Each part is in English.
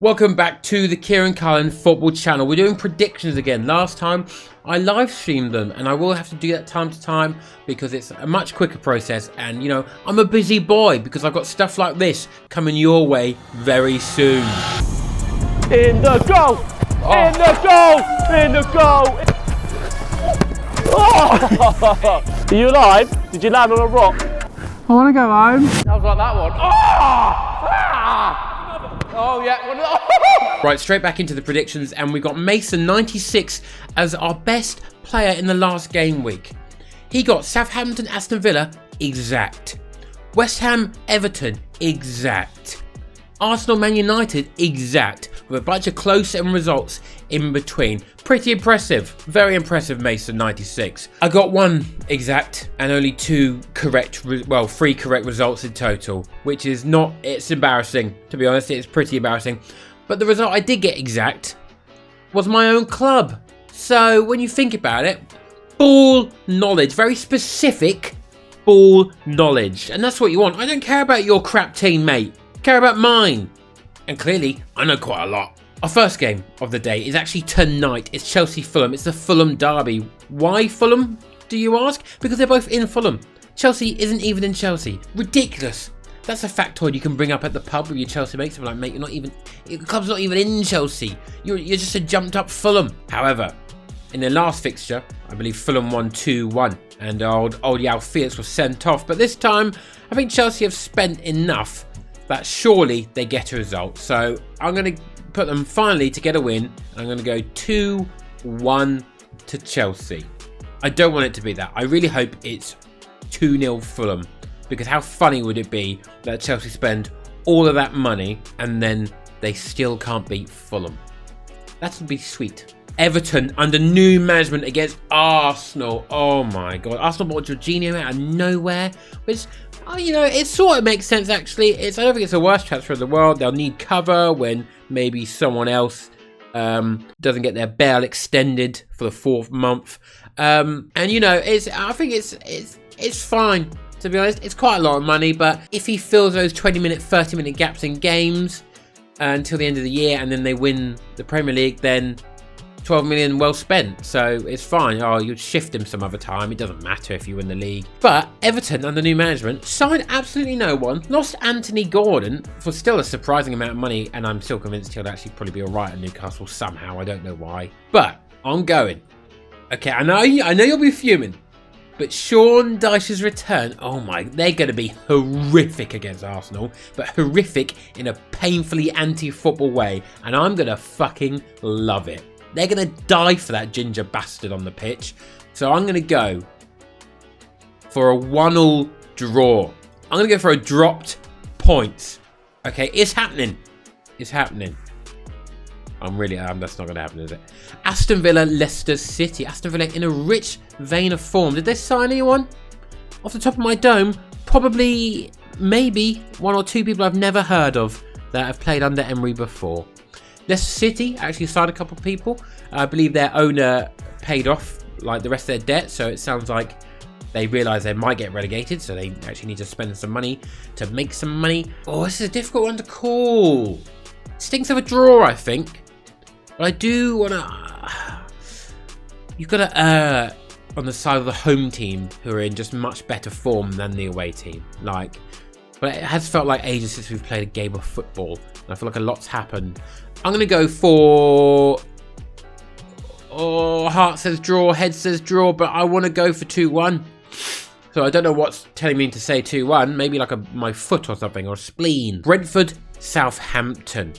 Welcome back to the Kieran Cullen Football Channel. We're doing predictions again. Last time I live streamed them and I will have to do that time to time because it's a much quicker process, and you know, I'm a busy boy because I've got stuff like this coming your way very soon. In the goal! Oh. In the goal! In the goal! Oh. Are you alive? Did you land on a rock? I want to go home. Sounds like that one. Oh! Ah! Oh yeah. Right, straight back into the predictions, and we've got Mason 96 as our best player in the last game week. He got Southampton, Aston Villa, exact. West Ham, Everton, exact. Arsenal, Man United, exact. With a bunch of close end results in between. Pretty impressive. Very impressive, Mason 96. I got one exact and only two correct, three correct results in total, which is not, it's embarrassing. To be honest, it's pretty embarrassing. But the result I did get exact was my own club. So when you think about it, ball knowledge, very specific ball knowledge. And that's what you want. I don't care about your crap team, mate. I care about mine. And clearly, I know quite a lot. Our first game of the day is actually tonight. It's Chelsea-Fulham. It's the Fulham derby. Why Fulham, do you ask? Because they're both in Fulham. Chelsea isn't even in Chelsea. Ridiculous. That's a factoid you can bring up at the pub with your Chelsea mates. I'm like, mate, you're not even, your club's not even in Chelsea. You're just a jumped up Fulham. However, in their last fixture, I believe Fulham won 2-1 and old João Felix was sent off. But this time, I think Chelsea have spent enough that surely they get a result. So I'm going to put them finally to get a win. I'm going to go 2-1 to Chelsea. I don't want it to be that. I really hope it's 2-0 Fulham. Because how funny would it be that Chelsea spend all of that money and then they still can't beat Fulham? That would be sweet. Everton under new management against Arsenal. Oh my god. Arsenal bought Jorginho out of nowhere, which, you know, it sort of makes sense actually. I don't think it's the worst transfer in the world. They'll need cover when maybe someone else doesn't get their bail extended for the 4th month. And you know, I think it's fine. To be honest, it's quite a lot of money, but if he fills those 20-minute, 30-minute gaps in games until the end of the year and then they win the Premier League, then 12 million well spent, so it's fine. Oh, you'd shift him some other time. It doesn't matter if you win the league. But Everton under new management signed absolutely no one. Lost Anthony Gordon for still a surprising amount of money, and I'm still convinced he'll actually probably be alright at Newcastle somehow. I don't know why. But I'm going. Okay, I know you'll be fuming. But Sean Dyche's return, oh my, they're going to be horrific against Arsenal, but horrific in a painfully anti-football way, and I'm going to fucking love it. They're going to die for that ginger bastard on the pitch, so I'm going to go for a 1-1 draw. I'm going to go for a dropped points. Okay, it's happening. It's happening. That's not going to happen, is it? Aston Villa, Leicester City. Aston Villa in a rich vein of form. Did they sign anyone? Off the top of my dome, probably, maybe, one or two people I've never heard of that have played under Emery before. Leicester City actually signed a couple of people. I believe their owner paid off like the rest of their debt, so it sounds like they realise they might get relegated, so they actually need to spend some money to make some money. Oh, this is a difficult one to call. Stinks of a draw, I think. But I do want to... You've got to err on the side of the home team, who are in just much better form than the away team. But it has felt like ages since we've played a game of football. And I feel like a lot's happened. I'm going to go for... Oh, heart says draw, head says draw, but I want to go for 2-1. So I don't know what's telling me to say 2-1. Maybe like my foot or something, or a spleen. Brentford, Southampton.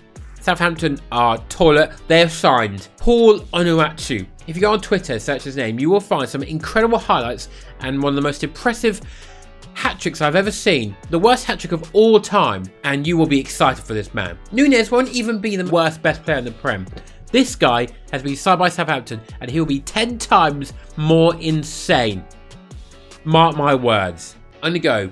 Southampton are toilet. They have signed Paul Onuachu. If you go on Twitter, search his name, you will find some incredible highlights and one of the most impressive hat-tricks I've ever seen. The worst hat-trick of all time, and you will be excited for this man. Nunez won't even be the worst best player in the Prem. This guy has been signed by Southampton and he'll be 10 times more insane. Mark my words. I'm going to go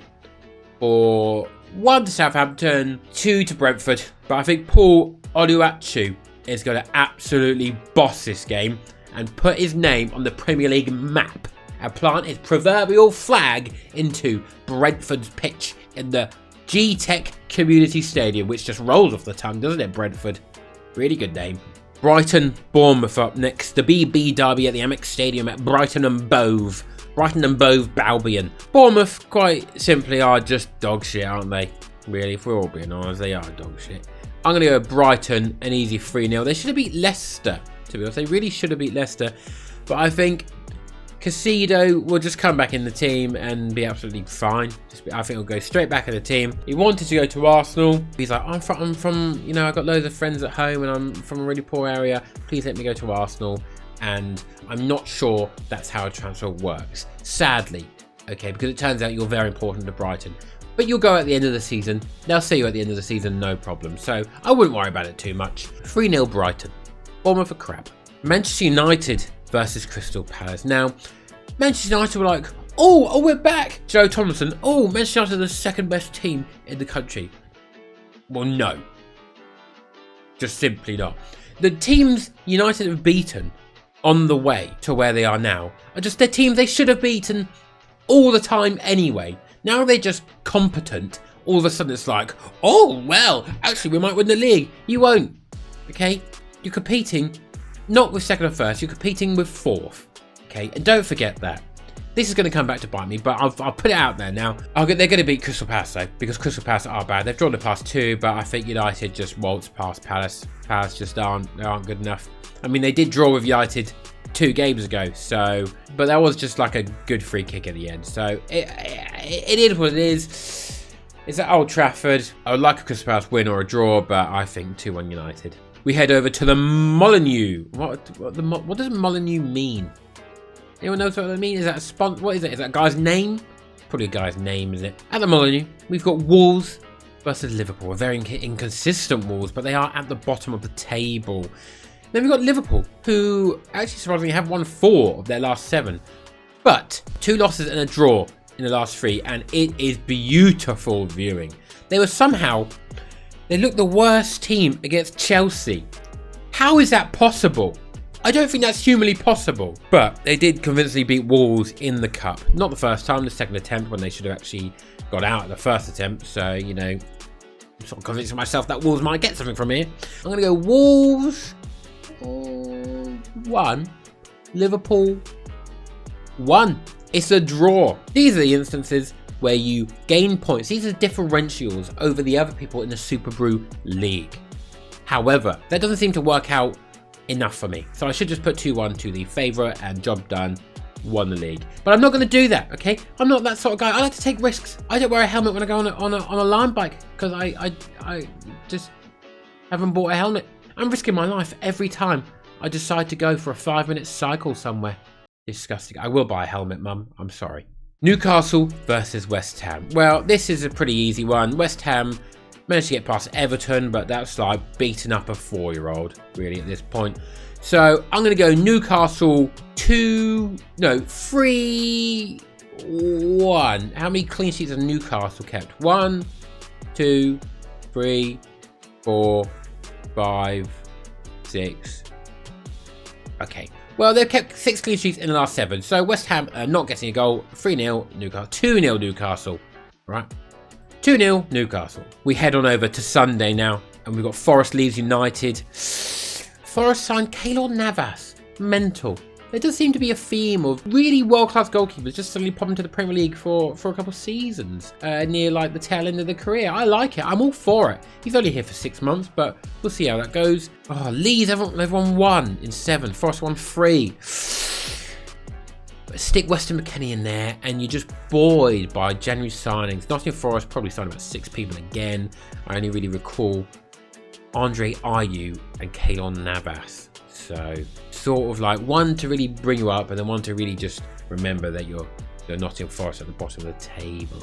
for 1 to Southampton, 2 to Brentford, but I think Paul Onuachu is going to absolutely boss this game and put his name on the Premier League map and plant his proverbial flag into Brentford's pitch in the G-Tech Community Stadium, which just rolls off the tongue, doesn't it, Brentford? Really good name. Brighton, Bournemouth up next. The BB derby at the Amex Stadium at Brighton and Hove. Brighton and Hove, Albion. Bournemouth, quite simply, are just dog shit, aren't they? Really, if we're all being honest, they are dog shit. I'm going to go Brighton, an easy 3-0. They should have beat Leicester, to be honest. They really should have beat Leicester. But I think Casido will just come back in the team and be absolutely fine. I think he'll go straight back in the team. He wanted to go to Arsenal. He's like, I'm from, you know, I've got loads of friends at home and I'm from a really poor area. Please let me go to Arsenal. And I'm not sure that's how a transfer works. Sadly, okay, because it turns out you're very important to Brighton. But you'll go at the end of the season. They'll see you at the end of the season, no problem. So I wouldn't worry about it too much. 3-0 Brighton. Bournemouth are crap. Manchester United versus Crystal Palace. Now, Manchester United were like, oh, we're back. Joe Thompson, Manchester United are the second best team in the country. Well, no. Just simply not. The teams United have beaten on the way to where they are now are just their teams they should have beaten all the time anyway. Now they're just competent. All of a sudden it's like, oh, well, actually we might win the league. You won't, okay? You're competing not with second or first, you're competing with fourth, okay? And don't forget that. This is going to come back to bite me, but I'll put it out there now. They're going to beat Crystal Palace though, because Crystal Palace are bad. They've drawn the past two, but I think United just waltz past Palace. Palace just aren't good enough. I mean, they did draw with United 2 games ago, so, but that was just like a good free kick at the end. So it is what it is. It's at Old Trafford. I would like a Crystal Palace win or a draw, but I think 2-1 United. We head over to the Molineux. What does Molineux mean? Anyone knows what that means? Is that a sponsor? What is it? Is that a guy's name? Probably a guy's name, is it? At the Molineux, we've got Wolves versus Liverpool. A very inconsistent Wolves, but they are at the bottom of the table. Then we've got Liverpool, who actually surprisingly have won 4 of their last 7. But 2 losses and a draw in the last 3, and it is beautiful viewing. They looked the worst team against Chelsea. How is that possible? I don't think that's humanly possible. But they did convincingly beat Wolves in the cup. Not the first time, the second attempt, when they should have actually got out at the first attempt. So, you know, I'm sort of convincing myself that Wolves might get something from here. I'm going to go Wolves 1, Liverpool 1. It's a draw. These are the instances where you gain points. These are differentials over the other people in the Super Brew League. However, that doesn't seem to work out enough for me. So I should just put 2-1 to the favourite and job done. Won the league. But I'm not going to do that, okay? I'm not that sort of guy. I like to take risks. I don't wear a helmet when I go on a line bike because I just haven't bought a helmet. I'm risking my life every time I decide to go for a 5-minute cycle somewhere. Disgusting. I will buy a helmet, Mum. I'm sorry. Newcastle versus West Ham. Well, this is a pretty easy one. West Ham managed to get past Everton, but that's like beating up a 4-year-old, really, at this point. So I'm going to go Newcastle 3-1. How many clean sheets have Newcastle kept? 1, 2, 3, 4, 5, 6. Okay. Well, they've kept 6 clean sheets in the last 7. So West Ham are not getting a goal. 3-0 Newcastle. 2-0 Newcastle. Right. 2-0 Newcastle. We head on over to Sunday now. And we've got Forest Leeds United. Forest signed Keylor Navas. Mental. There does seem to be a theme of really world-class goalkeepers just suddenly popping to the Premier League for a couple of seasons near like the tail end of their career. I like it. I'm all for it. He's only here for 6 months, but we'll see how that goes. Oh, Leeds, they've won 1 in 7. Forest won 3. Stick Weston McKennie in there, and you're just buoyed by January signings. Nottingham Forest probably signed about 6 people again. I only really recall Andre Ayew and Keylor Navas. So sort of like one to really bring you up, and then one to really just remember that you're Nottingham Forest at the bottom of the table.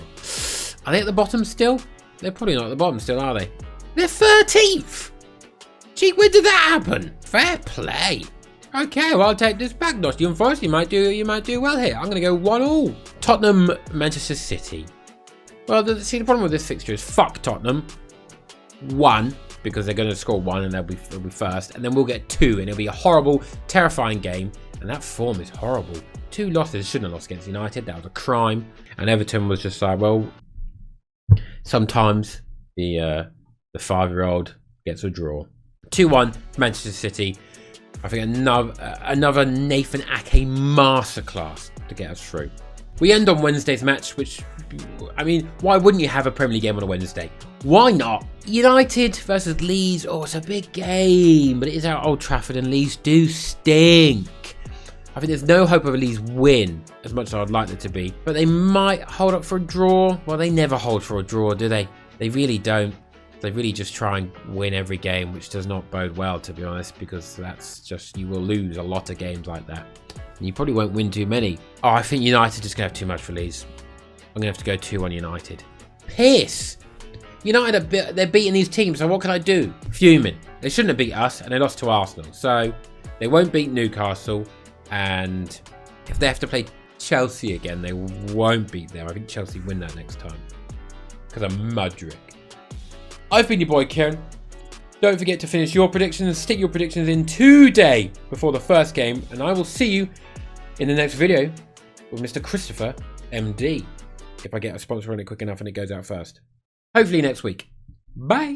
Are they at the bottom still? They're probably not at the bottom still, are they? They're 13th. Gee, when did that happen? Fair play. Okay, well, I'll take this back. Nottingham Forest, you might do well here. I'm going to go 1-1. Tottenham, Manchester City. Well, the problem with this fixture is fuck Tottenham. 1. Because they're going to score 1 and they'll be first. And then we'll get 2 and it'll be a horrible, terrifying game. And that form is horrible. 2 losses. Shouldn't have lost against United. That was a crime. And Everton was just like, well, sometimes the 5-year-old gets a draw. 2-1 Manchester City. I think another Nathan Ake masterclass to get us through. We end on Wednesday's match, which, I mean, why wouldn't you have a Premier League game on a Wednesday? Why not? United versus Leeds. Oh, it's a big game, but it is at Old Trafford and Leeds do stink. I think there's no hope of a Leeds win, as much as I'd like it to be. But they might hold up for a draw. Well, they never hold for a draw, do they? They really don't. They really just try and win every game, which does not bode well, to be honest, because that's just, you will lose a lot of games like that. And you probably won't win too many. Oh, I think United just going to have too much for Leeds. I'm going to have to go 2-1 United. Piss! United, they're beating these teams, so what can I do? Fuming. They shouldn't have beat us, and they lost to Arsenal. So, they won't beat Newcastle, and if they have to play Chelsea again, they won't beat them. I think Chelsea win that next time. Because I'm Mudrick. I've been your boy Kieran. Don't forget to finish your predictions and stick your predictions in today before the first game, and I will see you in the next video with Mr. Christopher MD, if I get a sponsor on it quick enough and it goes out first. Hopefully next week. Bye.